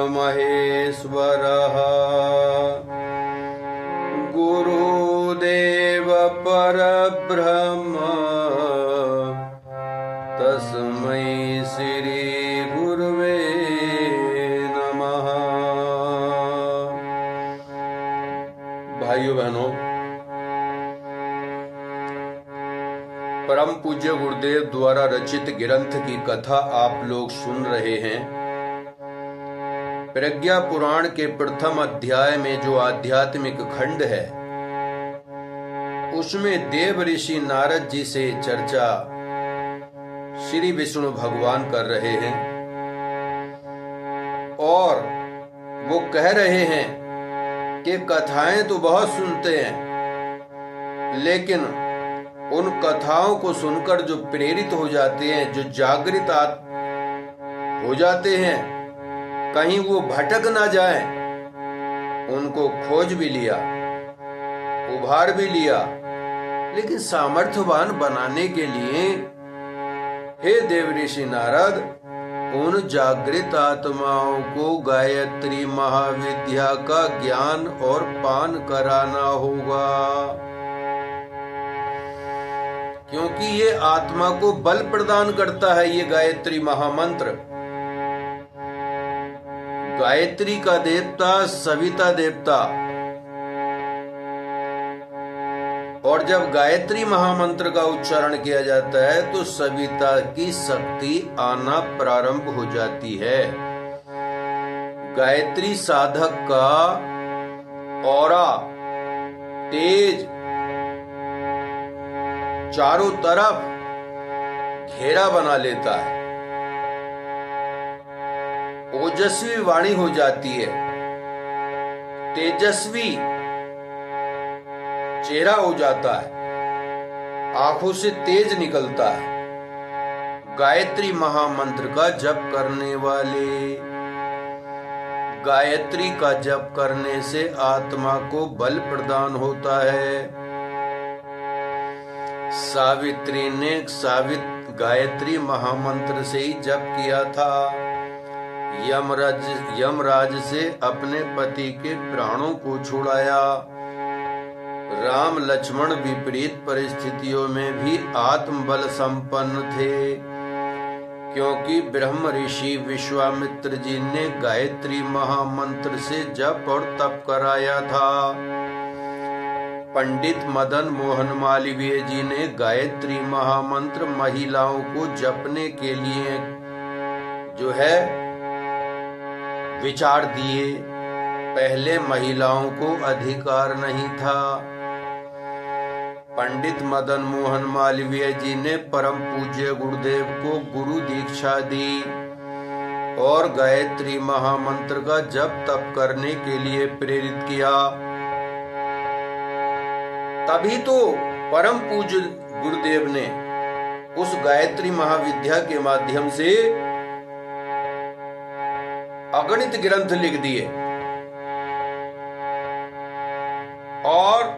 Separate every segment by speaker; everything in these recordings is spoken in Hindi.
Speaker 1: महेश्वरः गुरुदेव परब्रह्म तस्मै श्री गुरुवे नमः। भाइयों बहनों, परम पूज्य गुरुदेव द्वारा रचित ग्रंथ की कथा आप लोग सुन रहे हैं। प्रज्ञा पुराण के प्रथम अध्याय में जो आध्यात्मिक खंड है, उसमें देव ऋषि नारद जी से चर्चा श्री विष्णु भगवान कर रहे हैं और वो कह रहे हैं कि कथाएं तो बहुत सुनते हैं, लेकिन उन कथाओं को सुनकर जो प्रेरित हो जाते हैं, जो जागृत हो जाते हैं, कहीं वो भटक ना जाएं, उनको खोज भी लिया, उभार भी लिया, लेकिन सामर्थ्यवान बनाने के लिए हे देव ऋषि नारद, उन जागृत आत्माओं को गायत्री महाविद्या का ज्ञान और पान कराना होगा, क्योंकि ये आत्मा को बल प्रदान करता है। ये गायत्री महामंत्र, गायत्री का देवता सविता देवता, और जब गायत्री महामंत्र का उच्चारण किया जाता है तो सविता की शक्ति आना प्रारंभ हो जाती है। गायत्री साधक का ऑरा, तेज चारों तरफ घेरा बना लेता है, ओजस्वी वाणी हो जाती है, तेजस्वी चेहरा हो जाता है, आंखों से तेज निकलता है। गायत्री महामंत्र का जप करने वाले, गायत्री का जप करने से आत्मा को बल प्रदान होता है। सावित्री ने गायत्री महामंत्र से ही जप किया था। यमराज से अपने पति के प्राणों को छुड़ाया। राम लक्ष्मण विपरीत परिस्थितियों में भी आत्मबल संपन्न थे, क्योंकि ब्रह्म ऋषि विश्वामित्र जी ने गायत्री महामंत्र से जप और तप कराया था। पंडित मदन मोहन मालवीय जी ने गायत्री महामंत्र महिलाओं को जपने के लिए जो है विचार दिए। पहले महिलाओं को अधिकार नहीं था। पंडित मदन मोहन मालवीय जी ने परम पूज्य गुरुदेव को गुरु दीक्षा दी और गायत्री महामंत्र का जप तप करने के लिए प्रेरित किया। तभी तो परम पूज्य गुरुदेव ने उस गायत्री महाविद्या के माध्यम से अगणित ग्रंथ लिख दिए और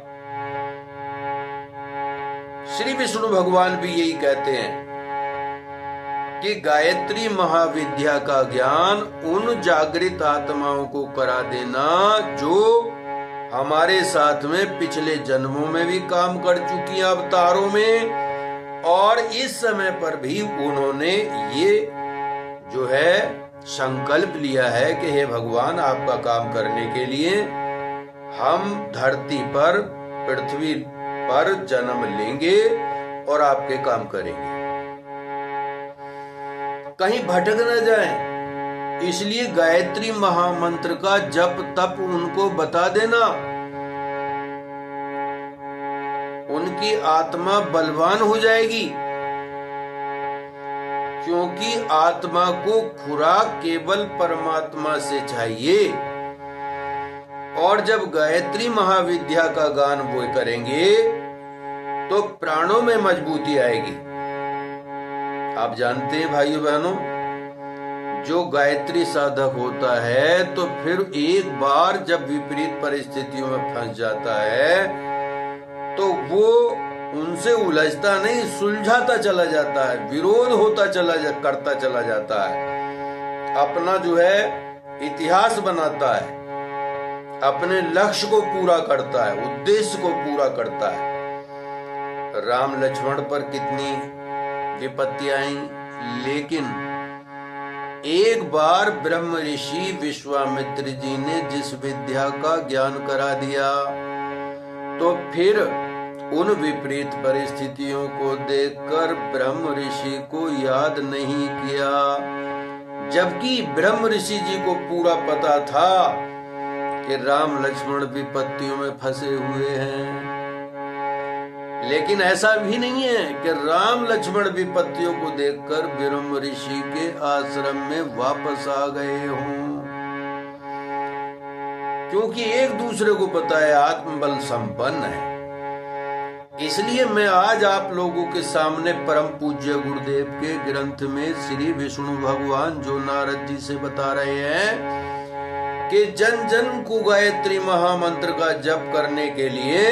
Speaker 1: श्री विष्णु भगवान भी यही कहते हैं कि गायत्री महाविद्या का ज्ञान उन जागृत आत्माओं को करा देना जो हमारे साथ में पिछले जन्मों में भी काम कर चुकी अवतारों में, और इस समय पर भी उन्होंने ये जो है संकल्प लिया है कि हे भगवान, आपका काम करने के लिए हम धरती पर, पृथ्वी पर जन्म लेंगे और आपके काम करेंगे, कहीं भटक न जाएं। इसलिए गायत्री महामंत्र का जप तप उनको बता देना, उनकी आत्मा बलवान हो जाएगी, क्योंकि आत्मा को खुराक केवल परमात्मा से चाहिए। और जब गायत्री महाविद्या का गान वो करेंगे तो प्राणों में मजबूती आएगी। आप जानते हैं भाइयों बहनों, जो गायत्री साधक होता है तो फिर एक बार जब विपरीत परिस्थितियों में फंस जाता है तो वो उनसे उलझता नहीं, सुलझाता चला जाता है, विरोध होता करता चला जाता है, अपना जो है इतिहास बनाता है, अपने लक्ष्य को पूरा करता है, उद्देश्य को पूरा करता है। राम लक्ष्मण पर कितनी विपत्ति आई, लेकिन एक बार ब्रह्म ऋषि विश्वामित्र जी ने जिस विद्या का ज्ञान करा दिया, तो फिर उन विपरीत परिस्थितियों को देखकर ब्रह्म ऋषि को याद नहीं किया, जबकि ब्रह्म ऋषि जी को पूरा पता था कि राम लक्ष्मण विपत्तियों में फंसे हुए हैं। लेकिन ऐसा भी नहीं है कि राम लक्ष्मण विपत्तियों को देखकर ब्रह्म ऋषि के आश्रम में वापस आ गए हों, क्योंकि एक दूसरे को पता है आत्मबल संपन्न है। इसलिए मैं आज आप लोगों के सामने परम पूज्य गुरुदेव के ग्रंथ में श्री विष्णु भगवान जो नारद जी से बता रहे हैं कि जन जन को गायत्री महामंत्र का जप करने के लिए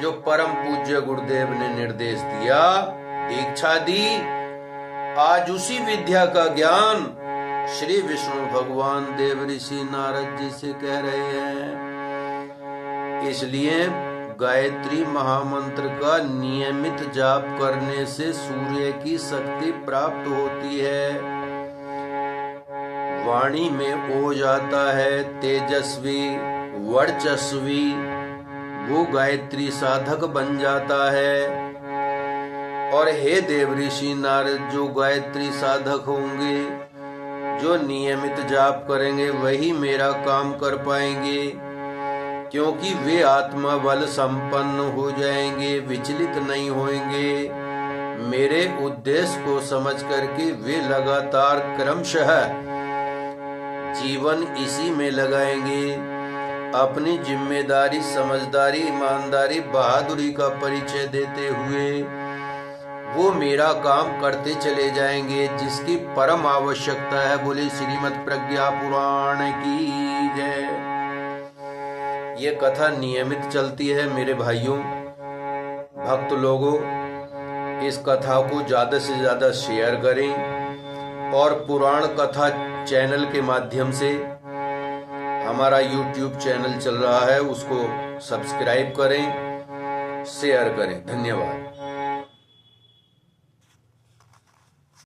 Speaker 1: जो परम पूज्य गुरुदेव ने निर्देश दिया, दीक्षा दी, आज उसी विद्या का ज्ञान श्री विष्णु भगवान देव ऋषि नारद जी से कह रहे हैं। इसलिए गायत्री महामंत्र का नियमित जाप करने से सूर्य की शक्ति प्राप्त होती है, वाणी में ओज आता है, तेजस्वी वर्चस्वी वो गायत्री साधक बन जाता है। और हे देव ऋषि नारद, जो गायत्री साधक होंगे, जो नियमित जाप करेंगे, वही मेरा काम कर पाएंगे, क्योंकि वे आत्मा बल संपन्न हो जाएंगे, विचलित नहीं होंगे। मेरे उद्देश्य को समझ करके वे लगातार क्रमशः जीवन इसी में लगाएंगे। अपनी जिम्मेदारी, समझदारी, ईमानदारी, बहादुरी का परिचय देते हुए वो मेरा काम करते चले जाएंगे, जिसकी परम आवश्यकता है। बोले श्रीमद् प्रज्ञा पुराण की जय। ये कथा नियमित चलती है मेरे भाइयों, भक्त लोगों। इस कथा को ज्यादा से ज्यादा शेयर करें और पुराण कथा चैनल के माध्यम से हमारा YouTube चैनल चल रहा है, उसको सब्सक्राइब करें, शेयर करें। धन्यवाद।